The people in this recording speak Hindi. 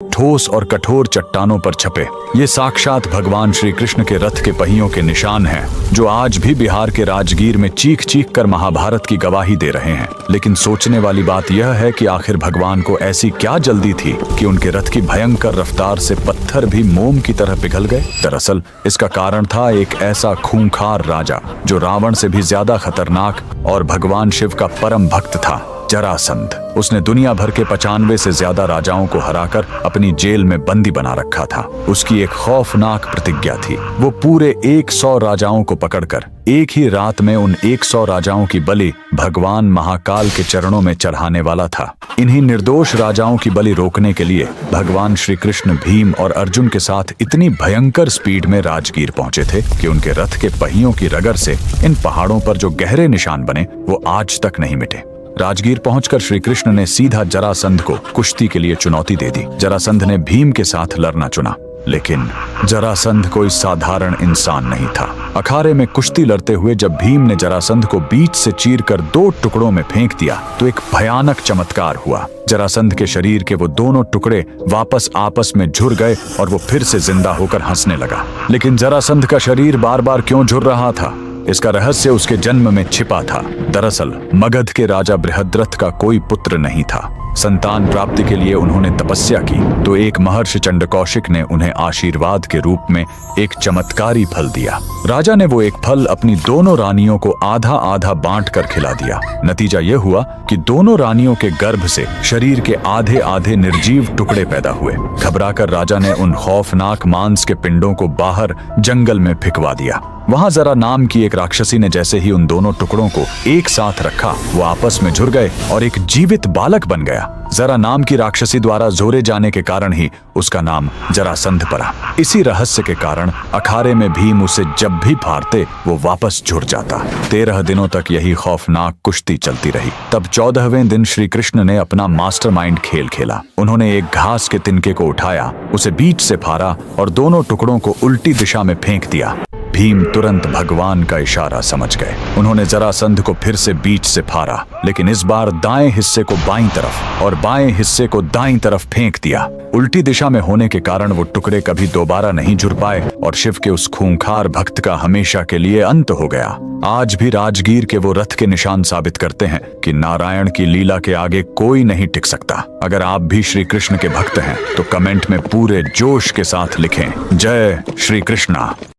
ठोस और कठोर चट्टानों पर छपे। ये साक्षात भगवान श्री कृष्ण के रथ के पहियों के निशान हैं, जो आज भी बिहार के राजगीर में चीख चीख कर महाभारत की गवाही दे रहे हैं। लेकिन सोचने वाली बात यह है कि आखिर भगवान को ऐसी क्या जल्दी थी कि उनके रथ की भयंकर रफ्तार से पत्थर भी मोम की तरह पिघल गए। दरअसल इसका कारण था एक ऐसा खूंखार राजा जो रावण से भी ज्यादा खतरनाक और भगवान शिव का परम भक्त था, जरासंध। उसने दुनिया भर के 95 से ज्यादा राजाओं को हराकर अपनी जेल में बंदी बना रखा था। उसकी एक खौफनाक प्रतिज्ञा थी। वो पूरे 100 राजाओं को पकड़कर एक ही रात में उन 100 राजाओं की बलि भगवान महाकाल के चरणों में चढ़ाने वाला था। इन्हीं निर्दोष राजाओं की बलि रोकने के लिए भगवान श्री कृष्ण भीम और अर्जुन के साथ इतनी भयंकर स्पीड में राजगीर पहुंचे थे कि उनके रथ के पहियों की रगड़ से इन पहाड़ों पर जो गहरे निशान बने वो आज तक नहीं मिटे। राजगीर पहुंचकर श्री कृष्ण ने सीधा जरासंध को कुश्ती के लिए चुनौती दे दी। जरासंध ने भीम के साथ लड़ना चुना, लेकिन जरासंध कोई साधारण इंसान नहीं था। अखाड़े में कुश्ती लड़ते हुए जब भीम ने जरासंध को बीच से चीरकर 2 टुकड़ों में फेंक दिया तो एक भयानक चमत्कार हुआ। जरासंध के शरीर के वो दोनों टुकड़े वापस आपस में झुर गए और वो फिर से जिंदा होकर हंसने लगा। लेकिन जरासंध का शरीर बार बार क्यों झुर रहा था, इसका रहस्य उसके जन्म में छिपा था। दरअसल मगध के राजा बृहद्रथ का कोई पुत्र नहीं था। संतान प्राप्ति के लिए उन्होंने तपस्या की तो एक महर्षि चंडकौशिक ने उन्हें आशीर्वाद के रूप में एक चमत्कारी फल दिया। राजा ने वो एक फल अपनी दोनों रानियों को आधा आधा बांट कर खिला दिया। नतीजा यह हुआ कि दोनों रानियों के गर्भ से शरीर के आधे आधे निर्जीव टुकड़े पैदा हुए। घबराकर राजा ने उन खौफनाक मांस के पिंडों को बाहर जंगल में फेंकवा दिया। वहां जरा नाम की एक राक्षसी ने जैसे ही उन दोनों टुकड़ों को एक साथ रखा, वो आपस में जुड़ गए और एक जीवित बालक बन गया। जरा नाम की राक्षसी द्वारा जोरे जाने के कारण ही उसका नाम जरासंध पड़ा। इसी रहस्य के कारण अखाड़े में भीम उसे जब भी फाड़ते वो वापस जुड़ जाता। 13 दिनों तक यही खौफनाक कुश्ती चलती रही। तब 14वें दिन श्री कृष्ण ने अपना मास्टरमाइंड खेल खेला। उन्होंने एक घास के तिनके को उठाया, उसे बीच से फाड़ा और दोनों टुकड़ों को उल्टी दिशा में फेंक दिया। भीम तुरंत भगवान का इशारा समझ गए। उन्होंने जरासंध को फिर से बीच से फाड़ा, लेकिन इस बार दाएं हिस्से को बाईं तरफ और बाएं हिस्से को दाईं तरफ फेंक दिया। उल्टी दिशा में होने के कारण वो टुकड़े कभी दोबारा नहीं जुड़ पाए और शिव के उस खूंखार भक्त का हमेशा के लिए अंत हो गया। आज भी राजगीर के वो रथ के निशान साबित करते हैं कि नारायण की लीला के आगे कोई नहीं टिक सकता। अगर आप भी श्री कृष्ण के भक्त हैं तो कमेंट में पूरे जोश के साथ लिखें, जय श्री कृष्णा।